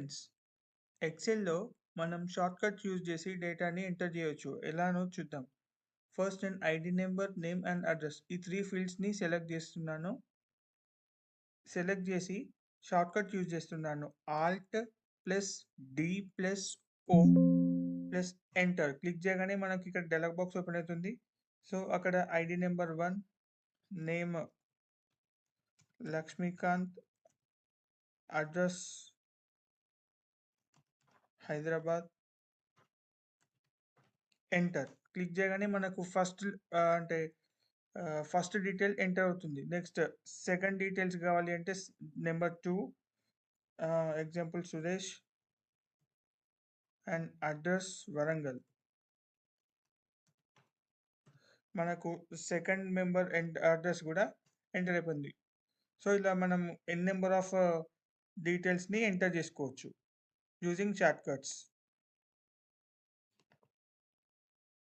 Friends, ఎక్సెల్‌లో మనం shortcut use చేసి డేటాని ఎంటర్ చేయొచ్చు. ఎలానో చూద్దాం. ఫస్ట్ నేను ID number, name and address ఈ 3 ఫీల్డ్స్‌ని సెలెక్ట్ చేస్తున్నాను. సెలెక్ట్ చేసి షార్ట్‌కట్ యూజ్ చేస్తున్నాను. Alt plus D plus O plus enter click చేయగానే మనకి ఇక్కడ డైలాగ్ బాక్స్ ఓపెన్ అవుతుంది. సో, అక్కడ ID number 1, name Lakshmikant, address Hyderabad, enter click చేయగానే మనకు అంటే ఫస్ట్ డీటెయిల్ ఎంటర్ అవుతుంది. నెక్స్ట్ సెకండ్ డీటెయిల్స్ కావాలి అంటే number 2 example Suresh and address Warangal. మనకు సెకండ్ మెంబర్ అడ్రస్ కూడా ఎంటర్ అయిపోయింది. సో, ఇలా మనం ఎన్ నెంబర్ ఆఫ్ డీటెయిల్స్‌ని ఎంటర్ చేసుకోవచ్చు యూజింగ్ షార్ట్ కట్స్.